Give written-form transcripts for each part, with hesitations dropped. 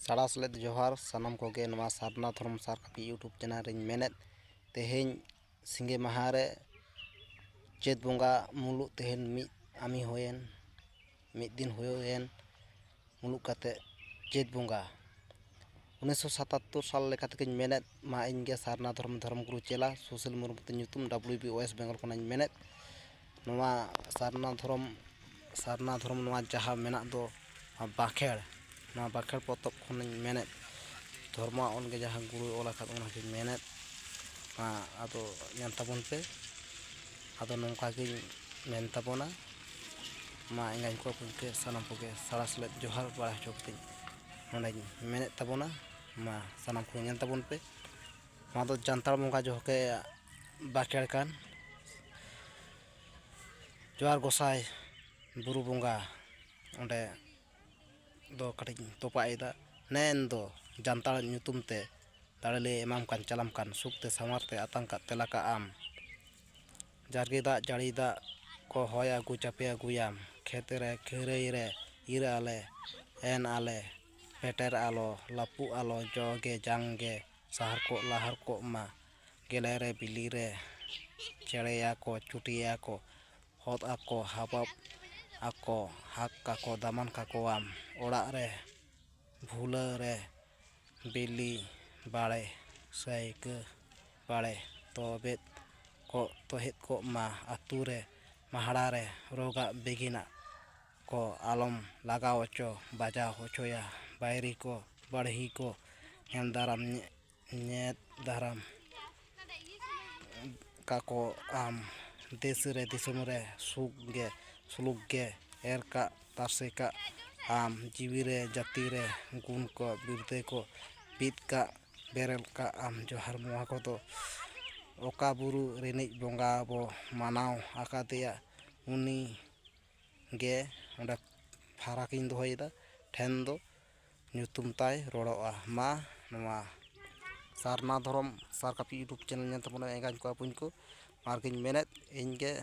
साड़ा सलेद जोहार सानम कोगे नवा सारना धर्म सार कापी यूट्यूब चैनल रिन मेनेत तेहेñ सिंगे माहा रे चेत बोंगा मुलुग तेहेñ मिद आमी होयेन मिद दिन होयेन मुलुग काते चेत बोंगा 1977 साल लेकातेकिñ मेनेत मा इनगे सारना धर्म गुरु चेला सुशील मुर्मू ते nyutum WB West Bengal खनाñ मेनेत नवा सारना धर्म नवा जहा मेना दो बाखेड़ ना बाखेड़ पतब खनाñ मेनेत धर्म ओनगे जहा गुरु ओला खात ओना किñ मेनेत मा आदो ñan ताबोन पे आदो नोंका गिñ मेन ताबोना मा इंगाñ को पुनके सानाम कोगे साड़ा सलेद जोहार बाड़ा हचो कतिñ नोंडाñ मेनेत ताबोना मा सानाम को ñan ताबोन पे मा दो जानतार बोंगा जोके बाखेड़ कान जोहार गोसाई बुरु बोंगा ओंडे दो कटिñ तोपाएदा नेन दो जानतार nyutum ते दाड़े एमाम कान चलाम कान सुखते सामारते आतंका तेलाका आम जारगी दा जाड़ी दा को होय आगु चापे आगुयाम खेत रे खरई रे इर आले एन आले पेटर आलो लापु आलो जोगे जांगे सहर को मा गेले रे बिली रे चेड़ेया को चुटिया को होत आको हाबाब आको हाक काको दामान काकोआम ओड़ा रे भूला रे बिली बाड़े सैक बाड़े तोबेत को तोहेत को मा आतु रे महाड़ा रे रोगा बेगिना को आलम लगाओ चो बाजा होचोया बायरी को बढ़ी को एम दाराम नेत दाराम काको आम देश रे दिसम रे सुलुक गे एर का तासे का आम जीवी रे जाति रे गुण को बिरदे को बीत का बेरल का आम जोहार मुआ को तो ओका बुरु रिनिज बोंगा बो मानाव आकादेया उनी गे ओंडे फाराकिñ दोहयदा ठेन दो nyutum ताय रोड़ोआ मा नवा सारना धर्म सार कापी यूट्यूब चैनल ñan ताबोना एंगाñ को पुñ को मारकिñ मेनेत इनगे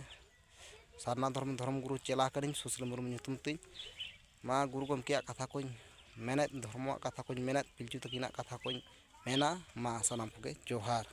सारना धर्म गुरु चेला करिñ सुशील मुर्मू nyutum तिñ मा गुरु गमकेया कथा कोñ मेनेत धर्म कथा कोñ मेनेत पिलचु तकिना कथा कोñ मेना मा सानाम कोगे जोहार।